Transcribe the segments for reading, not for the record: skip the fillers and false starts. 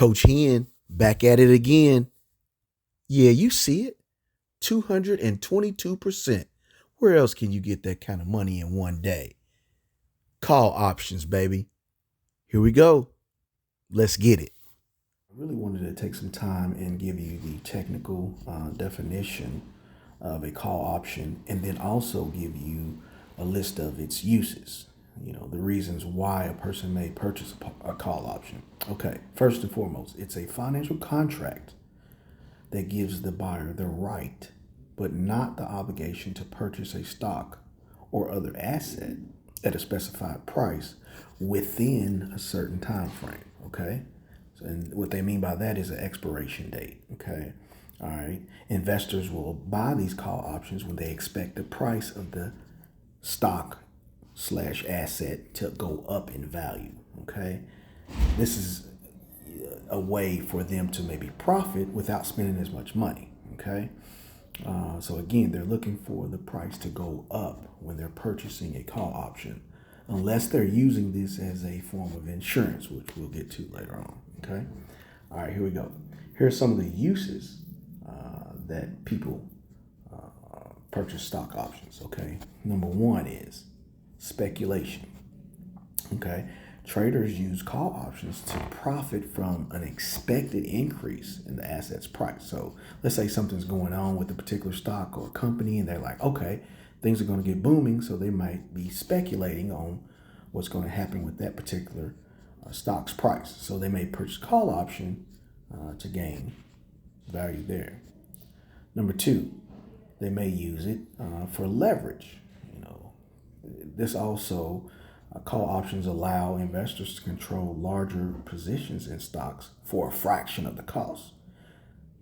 Coach Hen back at it again. Yeah, you see it. 222%. Where else can you get that kind of money in one day? Call options, baby. Here we go. Let's get it. I really wanted to take some time and give you the technical definition of a call option and then also give you a list of its uses. The reasons why a person may purchase a call option. Okay, first and foremost, it's a financial contract that gives the buyer the right, but not the obligation to purchase a stock or other asset at a specified price within a certain time frame. Okay, and what they mean by that is an expiration date. Okay, all right. Investors will buy these call options when they expect the price of the stock slash asset to go up in value. Okay, this is a way for them to maybe profit without spending as much money. Okay, so again, they're looking for the price to go up when they're purchasing a call option, unless they're using this as a form of insurance, which we'll get to later on. Okay, all right, here we go. Here are some of the uses that people purchase stock options. Okay, number one is speculation. Okay, traders use call options to profit from an expected increase in the asset's price. So let's say something's going on with a particular stock or company, and they're like, okay, things are going to get booming, so they might be speculating on what's going to happen with that particular stock's price. So they may purchase call option to gain value there. Number two, they may use it for leverage. This also call options allow investors to control larger positions in stocks for a fraction of the cost,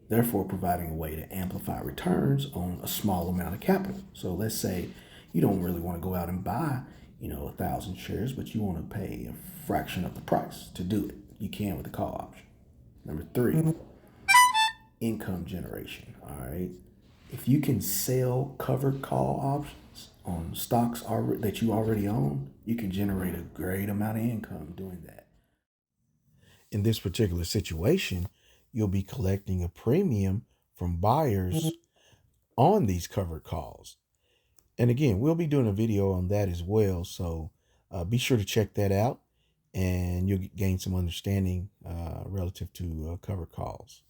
therefore providing a way to amplify returns on a small amount of capital. So let's say you don't really want to go out and buy, 1,000 shares, but you want to pay a fraction of the price to do it. You can with the call option. Number three, income generation. All right. If you can sell covered call options on stocks that you already own, you can generate a great amount of income doing that. In this particular situation, you'll be collecting a premium from buyers on these covered calls. And again, we'll be doing a video on that as well. So be sure to check that out and you'll gain some understanding relative to covered calls.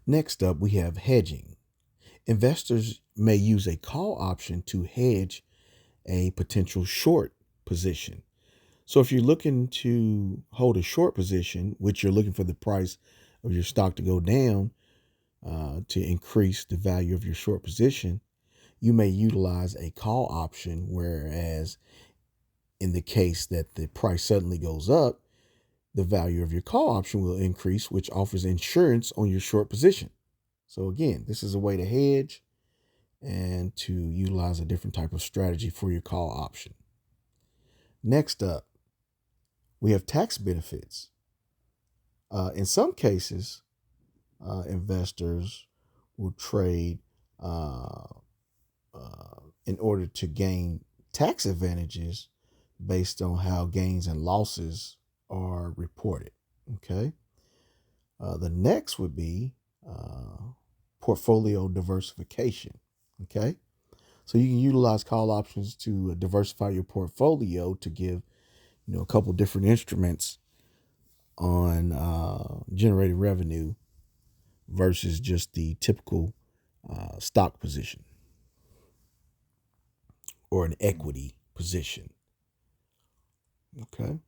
Next up, we have hedging. Investors may use a call option to hedge a potential short position. So if you're looking to hold a short position, which you're looking for the price of your stock to go down to increase the value of your short position, you may utilize a call option, whereas in the case that the price suddenly goes up, the value of your call option will increase, which offers insurance on your short position. So again, this is a way to hedge and to utilize a different type of strategy for your call option. Next up, we have tax benefits. In some cases, investors will trade in order to gain tax advantages based on how gains and losses are reported. Okay. The next would be portfolio diversification. Okay. So you can utilize call options to diversify your portfolio to give, a couple different instruments on generating revenue versus just the typical stock position or an equity position. Okay.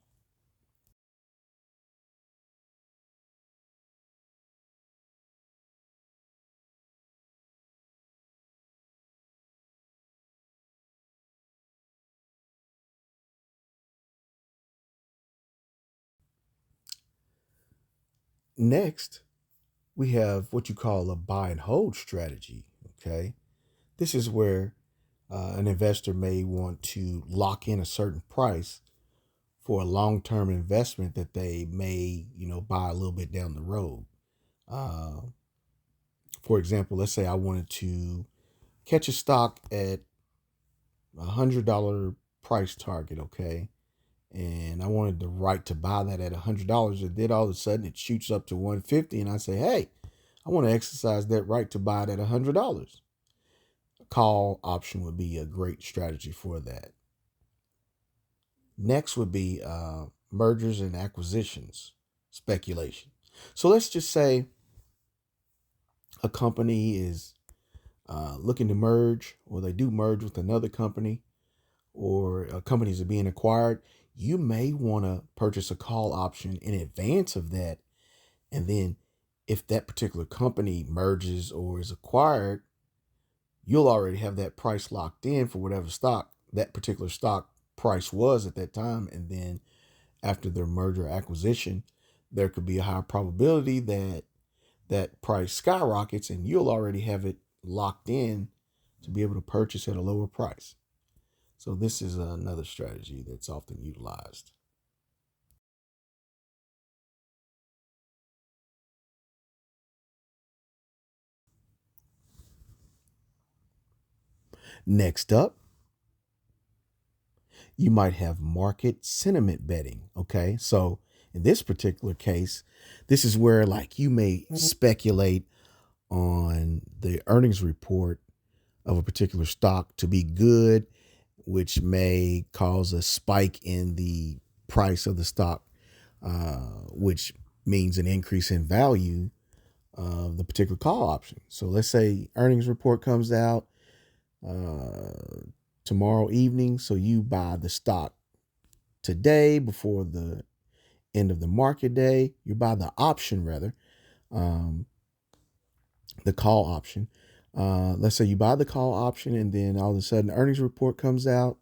Next, we have what you call a buy and hold strategy. Okay. This is where an investor may want to lock in a certain price for a long-term investment that they may, buy a little bit down the road. Uh, for example, let's say I wanted to catch a stock at $100 price target, okay? And I wanted the right to buy that at $100. And then all of a sudden it shoots up to 150, and I say, hey, I want to exercise that right to buy it at $100. A call option would be a great strategy for that. Next would be mergers and acquisitions speculation. So let's just say a company is looking to merge, or they do merge with another company, or companies are being acquired. You may want to purchase a call option in advance of that. And then if that particular company merges or is acquired, you'll already have that price locked in for whatever stock that particular stock price was at that time. And then after their merger acquisition, there could be a high probability that that price skyrockets, and you'll already have it locked in to be able to purchase at a lower price. So this is another strategy that's often utilized. Next up, you might have market sentiment betting. Okay. So in this particular case, this is where like you may speculate on the earnings report of a particular stock to be good, which may cause a spike in the price of the stock, which means an increase in value of the particular call option. So let's say earnings report comes out tomorrow evening. So you buy the stock today before the end of the market day. You buy the option rather, um, the call option. Let's say you buy the call option, and then all of a sudden earnings report comes out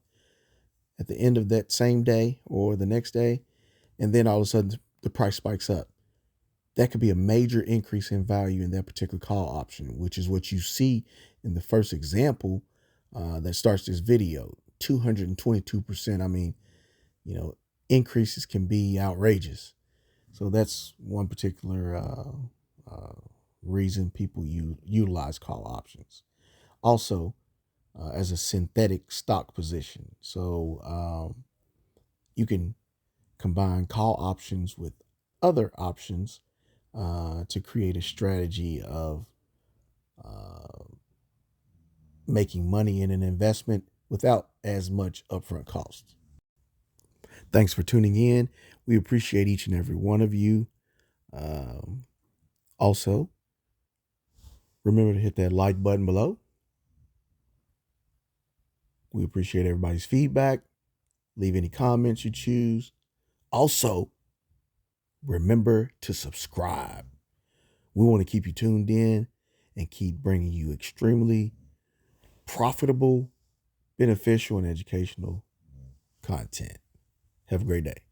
at the end of that same day or the next day, and then all of a sudden the price spikes up. That could be a major increase in value in that particular call option, which is what you see in the first example that starts this video. 222%. I mean, you know, increases can be outrageous. So that's one particular reason people utilize call options. Also, as a synthetic stock position. So you can combine call options with other options to create a strategy of uh, making money in an investment without as much upfront cost. Thanks for tuning in. We appreciate each and every one of you. Um, Also, remember to hit that like button below. We appreciate everybody's feedback. Leave any comments you choose. Also, remember to subscribe. We want to keep you tuned in and keep bringing you extremely profitable, beneficial, and educational content. Have a great day.